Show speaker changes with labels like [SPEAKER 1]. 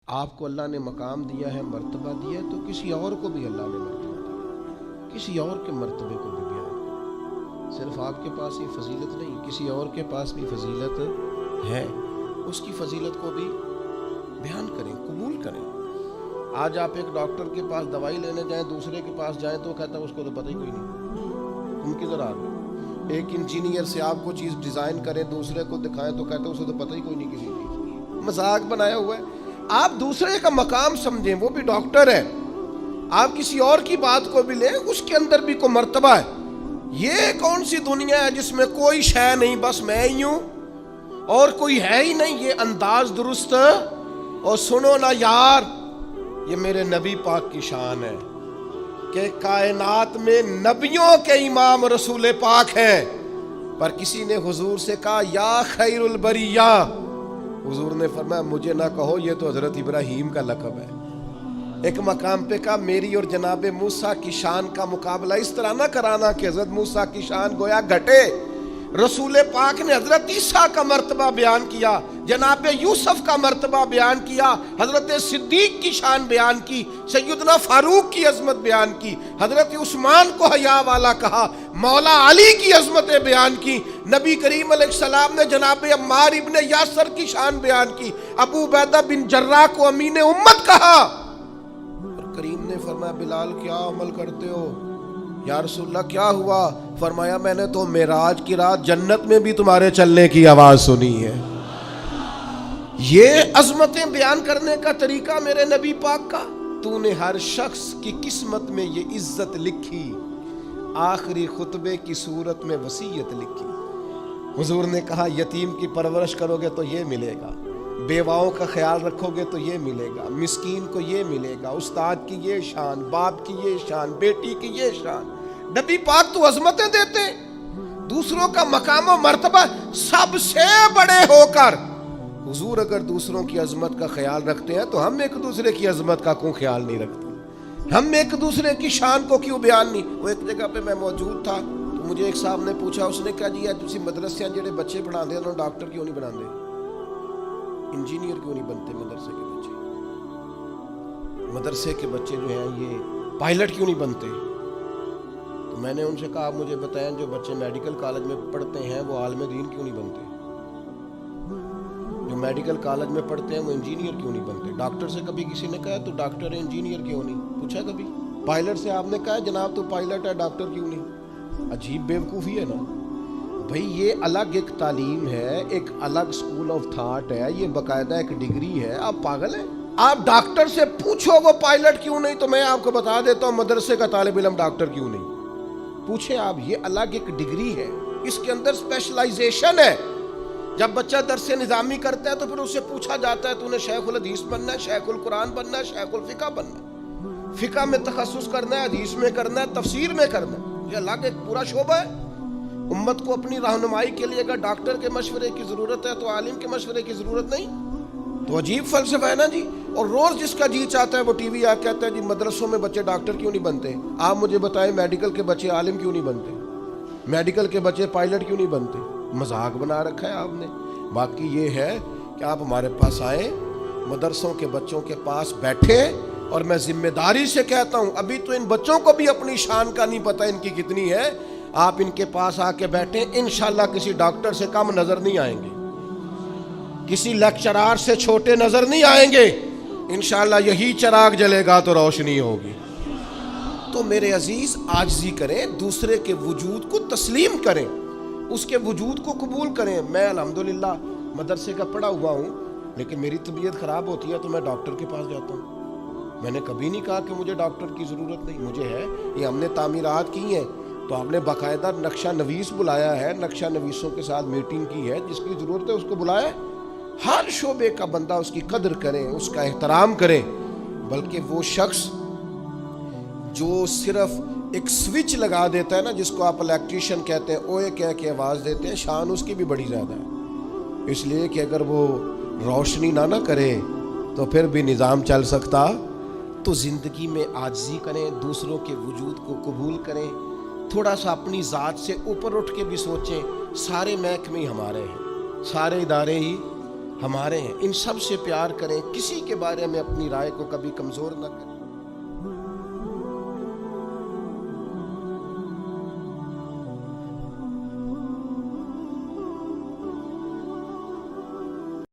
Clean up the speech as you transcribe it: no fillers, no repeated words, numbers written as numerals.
[SPEAKER 1] آپ کو اللہ نے مقام دیا ہے، مرتبہ دیا ہے، تو کسی اور کو بھی اللہ نے مرتبہ دیا، کسی اور کے مرتبے کو بھی بیان کریں۔ صرف آپ کے پاس ہی فضیلت نہیں، کسی اور کے پاس بھی فضیلت ہے، اس کی فضیلت کو بھی بیان کریں، قبول کریں۔ آج آپ ایک ڈاکٹر کے پاس دوائی لینے جائیں، دوسرے کے پاس جائیں تو کہتا ہے اس کو تو پتہ ہی کوئی نہیں، تم کدھر آ گئے۔ ایک انجینئر سے آپ کو چیز ڈیزائن کریں، دوسرے کو دکھائیں تو کہتا ہے اسے تو پتہ ہی کوئی نہیں کسی چیز، مذاق بنایا ہوا ہے۔ آپ دوسرے کا مقام سمجھیں، وہ بھی ڈاکٹر ہے، آپ کسی اور کی بات کو بھی لیں، اس کے اندر بھی کوئی مرتبہ ہے۔ یہ کون سی دنیا ہے جس میں کوئی شے نہیں، بس میں ہی ہوں اور کوئی ہے ہی نہیں؟ یہ انداز درست اور سنو نا یار، یہ میرے نبی پاک کی شان ہے کہ کائنات میں نبیوں کے امام رسول پاک ہیں، پر کسی نے حضور سے کہا یا خیر البریہ، حضور نے فرمایا مجھے نہ کہو، یہ تو حضرت ابراہیم کا لقب ہے۔ ایک مقام پہ کہا میری اور جناب موسیٰ کی شان کا مقابلہ اس طرح نہ کرانا کہ حضرت موسیٰ کی شان گویا گھٹے۔ رسول پاک نے حضرت عیسیٰ کا مرتبہ بیان کیا، جناب یوسف کا مرتبہ بیان کیا، حضرت صدیق کی شان بیان کی، سیدنا فاروق کی عظمت بیان کی، حضرت عثمان کو حیا والا کہا، مولا علی کی عظمتیں بیان کی، نبی کریم علیہ السلام نے جناب عمار ابن یاسر کی شان بیان کی، ابو عبیدہ بن جراح کو امین امت کہا، اور کریم نے فرمایا بلال کیا عمل کرتے ہو؟ یا رسول اللہ کیا ہوا؟ فرمایا میں نے تو معراج کی رات جنت میں بھی تمہارے چلنے کی آواز سنی ہے۔ یہ عظمتیں بیان کرنے کا طریقہ میرے نبی پاک کا۔ تو نے ہر شخص کی قسمت میں یہ عزت لکھی، آخری خطبے کی صورت میں وصیت لکھی۔ حضور نے کہا یتیم کی پرورش کرو گے تو یہ ملے گا، بیواؤں کا خیال رکھو گے تو یہ ملے گا، مسکین کو یہ ملے گا، استاد کی یہ شان، باپ کی یہ شان، بیٹی کی یہ شان۔ نبی پاک تو عظمتیں دیتے، دوسروں کا مقام و مرتبہ سب سے بڑے ہو کر حضور اگر دوسروں کی عظمت کا خیال رکھتے ہیں تو ہم ایک دوسرے کی عظمت کا کیوں خیال نہیں رکھتے؟ ہم ایک دوسرے کی شان کو کیوں بیان نہیں؟ وہ ایک جگہ پہ میں موجود تھا تو مجھے ایک صاحب نے پوچھا، اس نے کہا جی تسی مدرسے جڑے بچے پڑھا دے انہوں ڈاکٹر کیوں نہیں بنا دے، انجینئر کیوں نہیں بنتے مدرسے کے بچے، مدرسے کے بچے جو ہیں یہ پائلٹ کیوں نہیں بنتے؟ تو میں نے ان سے کہا آپ مجھے بتائیں جو بچے میڈیکل کالج میں پڑھتے ہیں وہ عالم دین کیوں نہیں بنتے؟ جو میڈیکل کالج میں پڑھتے ہیں وہ انجینئر کیوں نہیں بنتے؟ ڈاکٹر سے کبھی کسی نے کہا تو ڈاکٹر ہے انجینئر کیوں نہیں؟ پوچھا کبھی؟ پائلٹ سے آپ نے کہا جناب تو پائلٹ ہے ڈاکٹر کیوں نہیں؟ عجیب بیوقوفی ہے نا بھئی، یہ الگ ایک تعلیم ہے، ایک الگ سکول آف تھاٹ ہے، یہ باقاعدہ ایک ڈگری ہے۔ آپ پاگل ہیں؟ آپ ڈاکٹر سے پوچھو وہ پائلٹ کیوں نہیں، تو میں آپ کو بتا دیتا ہوں مدرسے کا طالب علم ڈاکٹر کیوں نہیں۔ پوچھیں آپ، یہ الگ ایک ڈگری ہے، اس کے اندر اسپیشلائزیشن ہے۔ جب بچہ درس نظامی کرتا ہے تو پھر اس سے پوچھا جاتا ہے تو نے شیخ الحدیث بننا ہے، شیخ القرآن بننا ہے، شیخ الفقہ بننا ہے، فقہ میں تخصص کرنا ہے، حدیث میں کرنا ہے، تفسیر میں کرنا ہے، یہ الگ ایک پورا شعبہ ہے۔ امت کو اپنی رہنمائی کے لیے اگر ڈاکٹر کے مشورے کی ضرورت ہے تو عالم کے مشورے کی ضرورت نہیں؟ تو عجیب فلسفہ ہے نا جی۔ اور روز جس کا جی چاہتا ہے وہ ٹی وی آ کہتا ہے جی مدرسوں میں بچے ڈاکٹر کیوں نہیں بنتے؟ آپ مجھے بتائیں میڈیکل کے بچے عالم کیوں نہیں بنتے؟ میڈیکل کے بچے پائلٹ کیوں نہیں بنتے؟ مذاق بنا رکھا ہے آپ نے۔ باقی یہ ہے کہ آپ ہمارے پاس آئیں، مدرسوں کے بچوں کے پاس بیٹھے، اور میں ذمہ داری سے کہتا ہوں ابھی تو ان بچوں کو بھی اپنی شان کا نہیں پتہ ان کی کتنی ہے۔ آپ ان کے پاس آ کے بیٹھیں، انشاءاللہ کسی ڈاکٹر سے کم نظر نہیں آئیں گے، کسی لیکچرار سے چھوٹے نظر نہیں آئیں گے، انشاءاللہ یہی چراغ جلے گا تو روشنی ہوگی۔ تو میرے عزیز عاجزی کریں، دوسرے کے وجود کو تسلیم کریں، اس کے وجود کو قبول کریں۔ میں الحمدللہ مدرسے کا پڑھا ہوا ہوں، لیکن میری طبیعت خراب ہوتی ہے تو میں ڈاکٹر کے پاس جاتا ہوں۔ میں نے کبھی نہیں کہا کہ مجھے ڈاکٹر کی ضرورت نہیں، مجھے ہے۔ یہ ہم نے تعمیرات کی ہیں تو آپ نے باقاعدہ نقشہ نویس بلایا ہے، نقشہ نویسوں کے ساتھ میٹنگ کی ہے، جس کی ضرورت ہے اس کو بلایا۔ ہر شعبے کا بندہ اس کی قدر کریں، اس کا احترام کریں، بلکہ وہ شخص جو صرف ایک سوئچ لگا دیتا ہے نا، جس کو آپ الیکٹریشین کہتے ہیں، اوے کہہ کے آواز دیتے ہیں، شان اس کی بھی بڑی زیادہ ہے، اس لیے کہ اگر وہ روشنی نہ کرے تو پھر بھی نظام چل سکتا۔ تو زندگی میں عاجزی کریں، دوسروں کے وجود کو قبول کریں، تھوڑا سا اپنی ذات سے اوپر اٹھ کے بھی سوچیں۔ سارے محکمے ہی ہمارے ہیں، سارے ادارے ہی ہمارے ہیں، ان سب سے پیار کریں، کسی کے بارے میں اپنی رائے کو کبھی کمزور نہ کریں۔